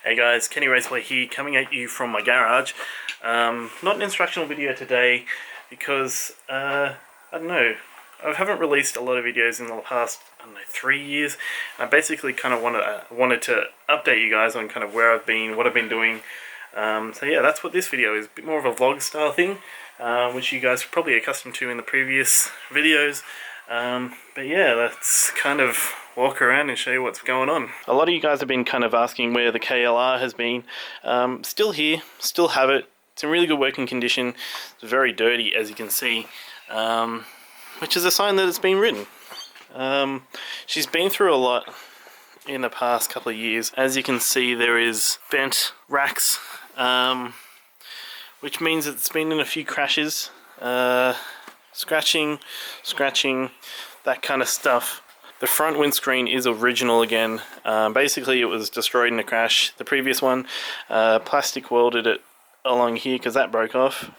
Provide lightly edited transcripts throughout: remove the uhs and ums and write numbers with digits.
Hey guys, Kenny Raceway here, coming at you from my garage. Not an instructional video today because, I don't know, I haven't released a lot of videos in the past, 3 years. I basically kind of wanted to update you guys on kind of where I've been, what I've been doing. So yeah, that's what this video is, a bit more of a vlog style thing, which you guys are probably accustomed to in the previous videos. But yeah, let's kind of walk around and show you what's going on. A lot of you guys have been kind of asking where the KLR has been. Still here, still have it. It's in really good working condition. It's very dirty, as you can see, which is a sign that it's been ridden. She's been through a lot in the past couple of years. As you can see, there is bent racks, which means it's been in a few crashes. Scratching, that kind of stuff. The front windscreen is original again. Basically it was destroyed in a crash. The previous one, plastic welded it along here because that broke off.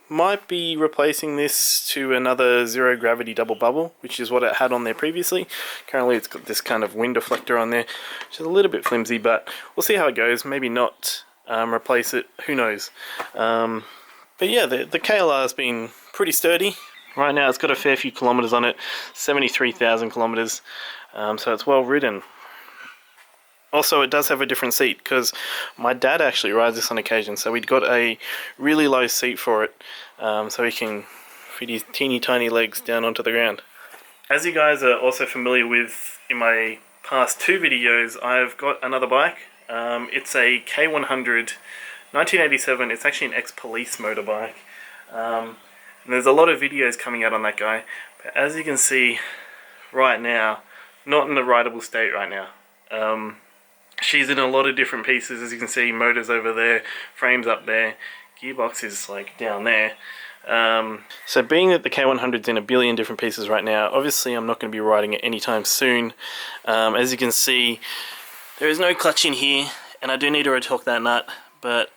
Might be replacing this to another zero gravity double bubble, which is what it had on there previously. Currently it's got this kind of wind deflector on there, which is a little bit flimsy, but we'll see how it goes. Maybe not replace it, who knows. But yeah, the KLR has been pretty sturdy. Right now it's got a fair few kilometers on it, 73,000 kilometers, so it's well ridden. Also, it does have a different seat because my dad actually rides this on occasion, so we'd got a really low seat for it, so he can fit his teeny tiny legs down onto the ground. As you guys are also familiar with in my past two videos, I've got another bike. It's a K100 1987. It's actually an ex-police motorbike. And there's a lot of videos coming out on that guy, but as you can see right now, not in a rideable state right now. She's in a lot of different pieces. As you can see, motors over there, frames up there, gearbox is like down there. So being that the K100's in a billion different pieces right now, obviously I'm not going to be riding it anytime soon. As you can see, there is no clutch in here, and I do need to retorque that nut, but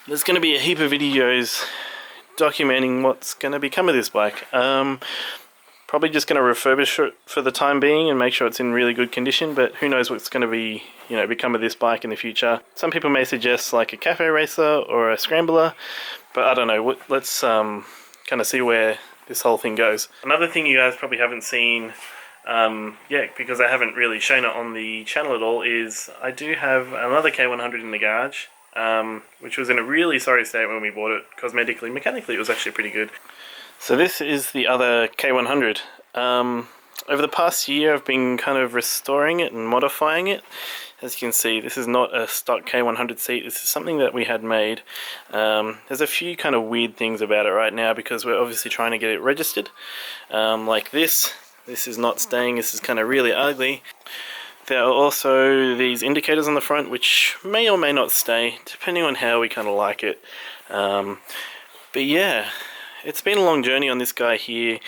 there's going to be a heap of videos documenting what's going to become of this bike. Probably just going to refurbish it for the time being and make sure it's in really good condition, but who knows what's going to be, become of this bike in the future. Some people may suggest like a cafe racer or a scrambler, but I don't know. Let's kind of see where this whole thing goes. Another thing you guys probably haven't seen yet, because I haven't really shown it on the channel at all, is I do have another K100 in the garage. Which was in a really sorry state when we bought it. Cosmetically, mechanically it was actually pretty good. So this is the other K100. Over the past year I've been kind of restoring it and modifying it. As you can see, this is not a stock K100 seat, this is something that we had made. There's a few kind of weird things about it right now because we're obviously trying to get it registered. Like this is not staying, this is kind of really ugly. There are also these indicators on the front which may or may not stay, depending on how we kind of like it. But yeah, it's been a long journey on this guy here.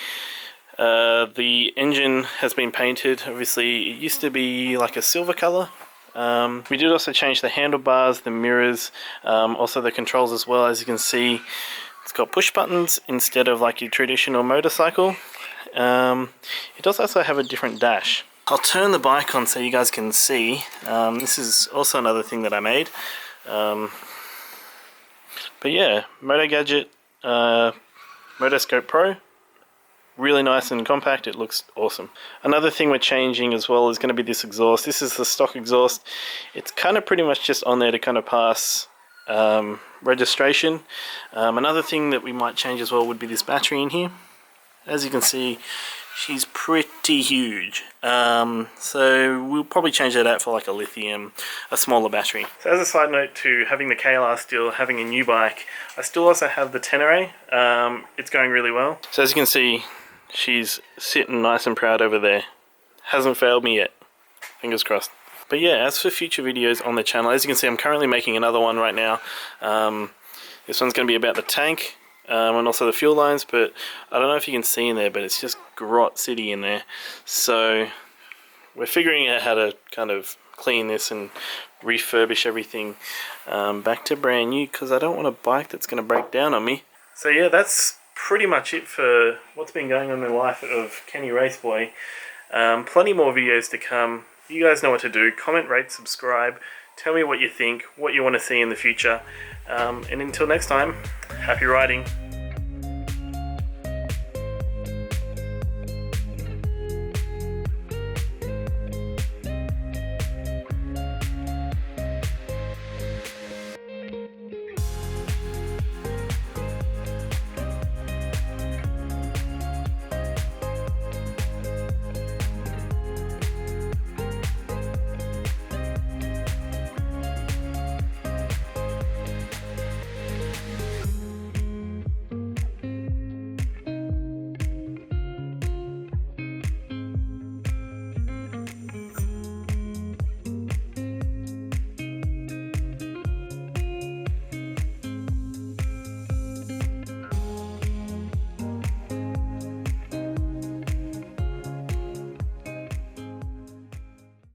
The engine has been painted. Obviously, it used to be like a silver color. We did also change the handlebars, the mirrors, also the controls as well. As you can see, it's got push buttons instead of like your traditional motorcycle. It does also have a different dash. I'll turn the bike on so you guys can see. This is also another thing that I made. But yeah, Moto Gadget Motoscope Pro. Really nice and compact, it looks awesome. Another thing we're changing as well is going to be this exhaust. This is the stock exhaust. It's kind of pretty much just on there to kind of pass registration. Another thing that we might change as well would be this battery in here. As you can see, she's pretty huge, so we'll probably change that out for like a lithium, a smaller battery. So as a side note to having the KLR still, having a new bike, I still also have the Tenere. It's going really well. So as you can see, she's sitting nice and proud over there. Hasn't failed me yet, fingers crossed. But yeah, as for future videos on the channel, as you can see, I'm currently making another one right now. This one's going to be about the tank. And also the fuel lines, but I don't know if you can see in there, but it's just grot city in there. So we're figuring out how to kind of clean this and refurbish everything back to brand new, because I don't want a bike that's going to break down on me. So yeah, that's pretty much it for what's been going on in the life of Kenny Raceboy. Plenty more videos to come. You guys know what to do. Comment, rate, subscribe. Tell me what you think, what you want to see in the future. And until next time, happy riding.